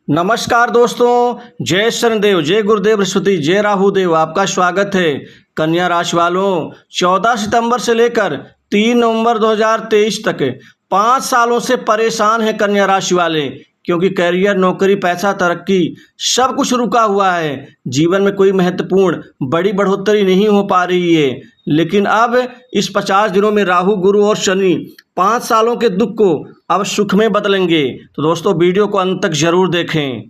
नमस्कार दोस्तों, जय शनिदेव, जय गुरुदेव बृहस्पति, जय राहु देव। आपका स्वागत है। कन्या राशि वालों, 14 सितंबर से लेकर 3 नवंबर 2023 तक 5 सालों से परेशान है कन्या राशि वाले, क्योंकि करियर, नौकरी, पैसा, तरक्की सब कुछ रुका हुआ है। जीवन में कोई महत्वपूर्ण बड़ी बढ़ोतरी नहीं हो पा रही है। लेकिन अब इस 50 दिनों में राहु, गुरु और शनि 5 सालों के दुख को अब सुख में बदलेंगे। तो दोस्तों, वीडियो को अंत तक जरूर देखें।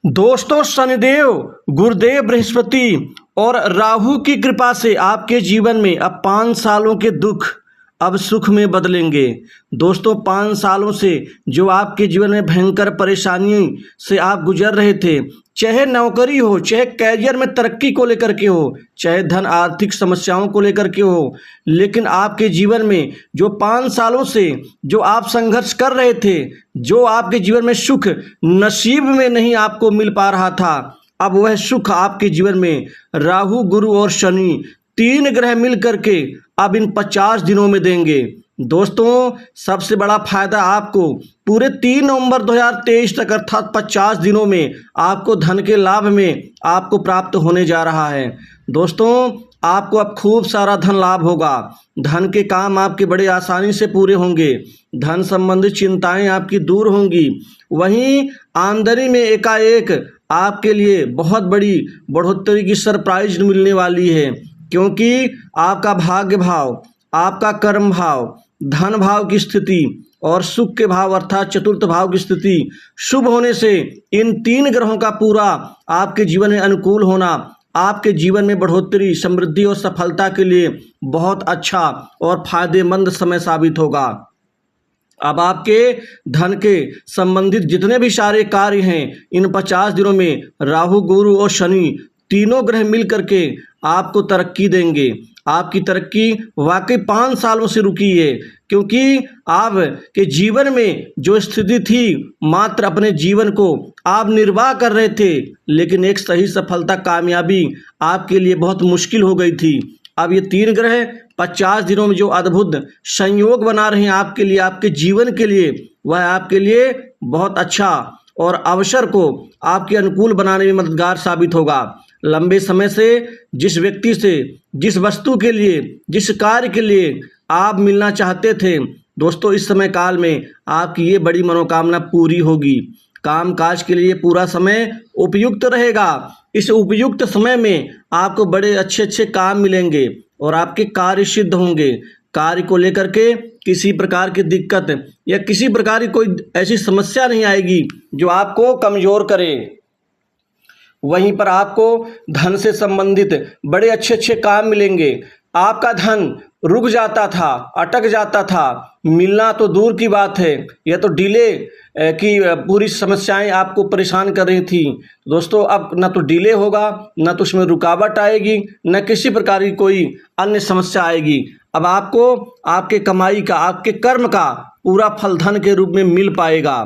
दोस्तों, शनिदेव, गुरुदेव बृहस्पति और राहु की कृपा से आपके जीवन में अब 5 सालों के दुख अब सुख में बदलेंगे। दोस्तों, 5 सालों से जो आपके जीवन में भयंकर परेशानी से आप गुजर रहे थे, चाहे नौकरी हो, चाहे कैरियर में तरक्की को लेकर के हो, चाहे धन आर्थिक समस्याओं को लेकर के हो, लेकिन आपके जीवन में जो 5 सालों से जो आप संघर्ष कर रहे थे, जो आपके जीवन में सुख नसीब में नहीं आपको मिल पा रहा था, अब वह सुख आपके जीवन में राहु, गुरु और शनि 3 ग्रह मिल करके अब इन 50 दिनों में देंगे। दोस्तों, सबसे बड़ा फायदा आपको पूरे 3 नवंबर 2023 तक अर्थात 50 दिनों में आपको धन के लाभ में आपको प्राप्त होने जा रहा है। दोस्तों, आपको अब खूब सारा धन लाभ होगा। धन के काम आपके बड़े आसानी से पूरे होंगे। धन संबंधित चिंताएं आपकी दूर होंगी। वहीं आमदनी में एकाएक आपके लिए बहुत बड़ी बढ़ोतरी की सरप्राइज मिलने वाली है, क्योंकि आपका भाग्य भाव, आपका कर्म भाव, धन भाव की स्थिति और सुख के भाव अर्थात चतुर्थ भाव की स्थिति शुभ होने से इन 3 ग्रहों का पूरा आपके जीवन में अनुकूल होना आपके जीवन में बढ़ोतरी, समृद्धि और सफलता के लिए बहुत अच्छा और फायदेमंद समय साबित होगा। अब आपके धन के संबंधित जितने भी सारे कार्य हैं, इन 50 दिनों में राहु, गुरु और शनि तीनों ग्रह मिल करके आपको तरक्की देंगे। आपकी तरक्की वाकई 5 सालों से रुकी है, क्योंकि आपके जीवन में जो स्थिति थी, मात्र अपने जीवन को आप निर्वाह कर रहे थे, लेकिन एक सही सफलता, कामयाबी आपके लिए बहुत मुश्किल हो गई थी। अब ये 3 ग्रह 50 दिनों में जो अद्भुत संयोग बना रहे हैं आपके लिए, आपके जीवन के लिए, वह आपके लिए बहुत अच्छा और अवसर को आपके अनुकूल बनाने में मददगार साबित होगा। लंबे समय से जिस व्यक्ति से, जिस वस्तु के लिए, जिस कार्य के लिए आप मिलना चाहते थे, दोस्तों, इस समय काल में आपकी ये बड़ी मनोकामना पूरी होगी। काम काज के लिए पूरा समय उपयुक्त रहेगा। इस उपयुक्त समय में आपको बड़े अच्छे अच्छे काम मिलेंगे और आपके कार्य सिद्ध होंगे। कार्य को लेकर के किसी प्रकार की दिक्कत या किसी प्रकार की कोई ऐसी समस्या नहीं आएगी जो आपको कमजोर करे। वहीं पर आपको धन से संबंधित बड़े अच्छे अच्छे काम मिलेंगे। आपका धन रुक जाता था, अटक जाता था, मिलना तो दूर की बात है, यह तो डिले की पूरी समस्याएं आपको परेशान कर रही थी। दोस्तों, अब न तो डिले होगा, न तो उसमें रुकावट आएगी, न किसी प्रकार की कोई अन्य समस्या आएगी। अब आपको आपके कमाई का, आपके कर्म का पूरा फल धन के रूप में मिल पाएगा।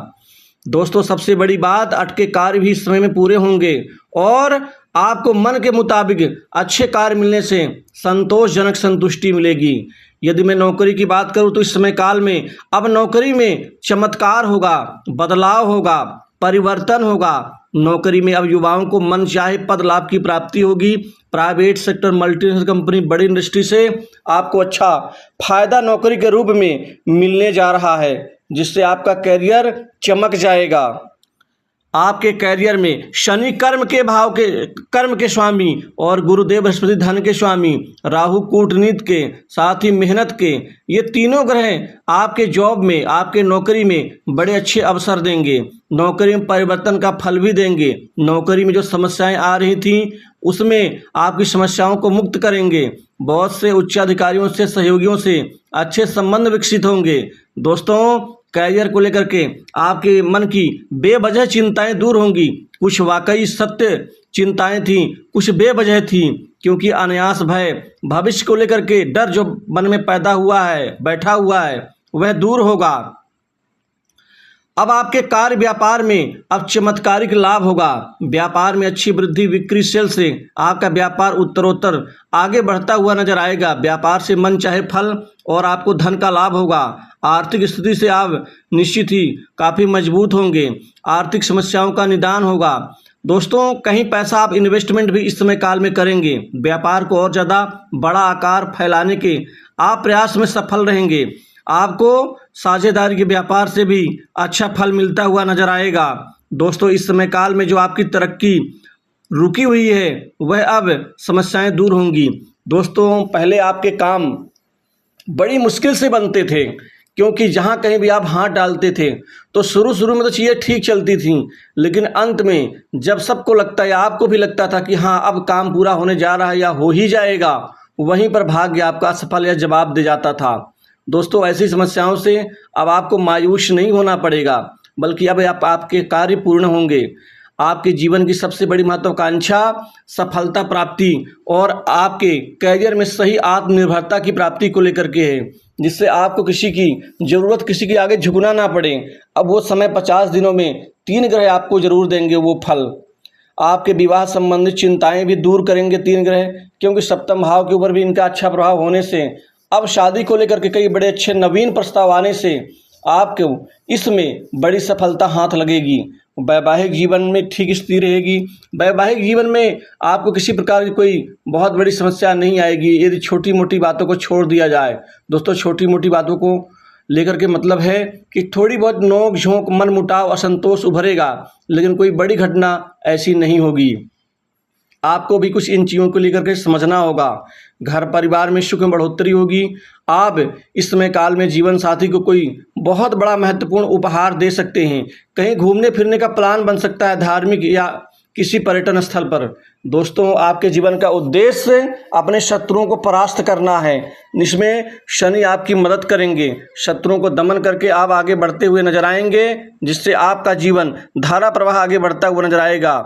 दोस्तों, सबसे बड़ी बात, अटके कार्य भी इस समय में पूरे होंगे और आपको मन के मुताबिक अच्छे कार्य मिलने से संतोषजनक संतुष्टि मिलेगी। यदि मैं नौकरी की बात करूं तो इस समय काल में अब नौकरी में चमत्कार होगा, बदलाव होगा, परिवर्तन होगा। नौकरी में अब युवाओं को मन चाहे पद लाभ की प्राप्ति होगी। प्राइवेट सेक्टर, मल्टीनेशनल कंपनी, बड़ी इंडस्ट्री से आपको अच्छा फायदा नौकरी के रूप में मिलने जा रहा है, जिससे आपका कैरियर चमक जाएगा। आपके कैरियर में शनि कर्म के स्वामी और गुरुदेव बृहस्पति धन के स्वामी, राहु कूटनीति के, साथ ही मेहनत के, ये तीनों ग्रह आपके जॉब में, आपके नौकरी में बड़े अच्छे अवसर देंगे। नौकरी में परिवर्तन का फल भी देंगे। नौकरी में जो समस्याएं आ रही थी, उसमें आपकी समस्याओं को मुक्त करेंगे। बहुत से उच्चाधिकारियों से, सहयोगियों से अच्छे संबंध विकसित होंगे। दोस्तों, कैरियर को लेकर के आपके मन की बेवजह चिंताएं दूर होंगी। कुछ वाकई सत्य चिंताएं थीं, कुछ बेवजह थीं, क्योंकि अनायास भय, भविष्य को लेकर के डर जो मन में पैदा हुआ है, बैठा हुआ है, वह दूर होगा। अब आपके कार्य व्यापार में अब चमत्कारिक लाभ होगा। व्यापार में अच्छी वृद्धि, बिक्री सेल से आपका व्यापार उत्तरोत्तर आगे बढ़ता हुआ नजर आएगा। व्यापार से मन चाहे फल और आपको धन का लाभ होगा। आर्थिक स्थिति से आप निश्चित ही काफ़ी मजबूत होंगे। आर्थिक समस्याओं का निदान होगा। दोस्तों, कहीं पैसा आप इन्वेस्टमेंट भी इस समय काल में करेंगे। व्यापार को और ज़्यादा बड़ा आकार फैलाने के आप प्रयास में सफल रहेंगे। आपको साझेदारी के व्यापार से भी अच्छा फल मिलता हुआ नजर आएगा। दोस्तों, इस समय काल में जो आपकी तरक्की रुकी हुई है वह अब समस्याएं दूर होंगी। दोस्तों, पहले आपके काम बड़ी मुश्किल से बनते थे, क्योंकि जहाँ कहीं भी आप हाथ डालते थे तो शुरू में तो चीज़ें ठीक चलती थीं, लेकिन अंत में जब सबको लगता है, आपको भी लगता था कि हाँ अब काम पूरा होने जा रहा है या हो ही जाएगा, वहीं पर भाग्य आपका असफल या जवाब दे जाता था। दोस्तों, ऐसी समस्याओं से अब आपको मायूस नहीं होना पड़ेगा, बल्कि अब आपके कार्य पूर्ण होंगे। आपके जीवन की सबसे बड़ी महत्वाकांक्षा सफलता प्राप्ति और आपके करियर में सही आत्मनिर्भरता की प्राप्ति को लेकर के है, जिससे आपको किसी की ज़रूरत, किसी के आगे झुकना ना पड़े। अब वो समय 50 दिनों में 3 ग्रह आपको जरूर देंगे वो फल। आपके विवाह संबंधित चिंताएं भी दूर करेंगे 3 ग्रह, क्योंकि सप्तम भाव के ऊपर भी इनका अच्छा प्रभाव होने से अब शादी को लेकर के कई बड़े अच्छे नवीन प्रस्ताव आने से आपको इसमें बड़ी सफलता हाथ लगेगी। वैवाहिक जीवन में ठीक स्थिति रहेगी। वैवाहिक जीवन में आपको किसी प्रकार की कोई बहुत बड़ी समस्या नहीं आएगी, यदि छोटी मोटी बातों को छोड़ दिया जाए। दोस्तों, छोटी मोटी बातों को लेकर के मतलब है कि थोड़ी बहुत नोक झोंक, मन मुटाव, असंतोष उभरेगा, लेकिन कोई बड़ी घटना ऐसी नहीं होगी। आपको भी कुछ इन चीज़ों को लेकर के समझना होगा। घर परिवार में सुख में बढ़ोतरी होगी। आप इस समय काल में जीवन साथी को कोई बहुत बड़ा महत्वपूर्ण उपहार दे सकते हैं। कहीं घूमने फिरने का प्लान बन सकता है, धार्मिक या किसी पर्यटन स्थल पर। दोस्तों, आपके जीवन का उद्देश्य अपने शत्रुओं को परास्त करना है। इसमें शनि आपकी मदद करेंगे। शत्रुओं को दमन करके आप आगे बढ़ते हुए नजर आएंगे, जिससे आपका जीवन धारा प्रवाह आगे बढ़ता हुआ नजर आएगा।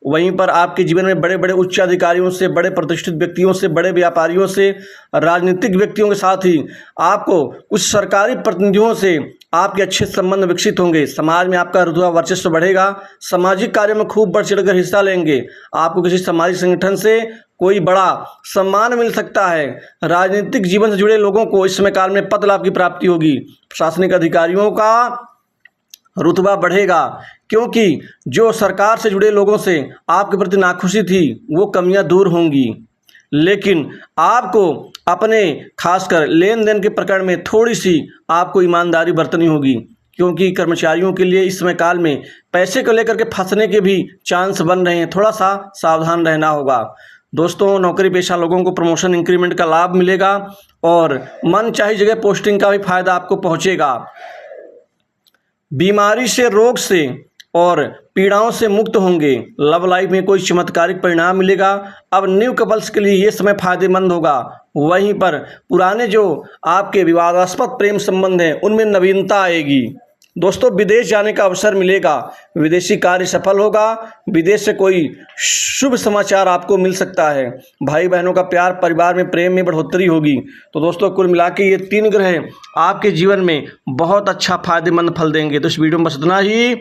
वहीं पर आपके जीवन में बड़े बड़े उच्च अधिकारियों से, बड़े प्रतिष्ठित व्यक्तियों से, बड़े व्यापारियों से, राजनीतिक व्यक्तियों के साथ ही आपको कुछ सरकारी प्रतिनिधियों से आपके अच्छे संबंध विकसित होंगे। समाज में आपका रुतबा वर्चस्व बढ़ेगा। सामाजिक कार्यों में खूब बढ़ चढ़कर हिस्सा लेंगे। आपको किसी सामाजिक संगठन से कोई बड़ा सम्मान मिल सकता है। राजनीतिक जीवन से जुड़े लोगों को इस समय काल में पद लाभ की प्राप्ति होगी। प्रशासनिक अधिकारियों का रुतबा बढ़ेगा, क्योंकि जो सरकार से जुड़े लोगों से आपके प्रति नाखुशी थी वो कमियां दूर होंगी। लेकिन आपको अपने खासकर लेन देन के प्रकरण में थोड़ी सी आपको ईमानदारी बरतनी होगी, क्योंकि कर्मचारियों के लिए इस समय काल में पैसे को लेकर के फंसने के भी चांस बन रहे हैं। थोड़ा सा सावधान रहना होगा। दोस्तों, नौकरी पेशा लोगों को प्रमोशन इंक्रीमेंट का लाभ मिलेगा और मन चाही जगह पोस्टिंग का भी फायदा आपको पहुंचेगा। बीमारी से, रोग से और पीड़ाओं से मुक्त होंगे। लव लाइफ में कोई चमत्कारिक परिणाम मिलेगा। अब न्यू कपल्स के लिए ये समय फायदेमंद होगा। वहीं पर पुराने जो आपके विवादास्पद प्रेम संबंध हैं उनमें नवीनता आएगी। दोस्तों, विदेश जाने का अवसर मिलेगा। विदेशी कार्य सफल होगा। विदेश से कोई शुभ समाचार आपको मिल सकता है। भाई बहनों का प्यार, परिवार में प्रेम में बढ़ोतरी होगी। तो दोस्तों, कुल मिला के ये 3 ग्रह आपके जीवन में बहुत अच्छा फायदेमंद फल देंगे। तो इस वीडियो में बस इतना ही।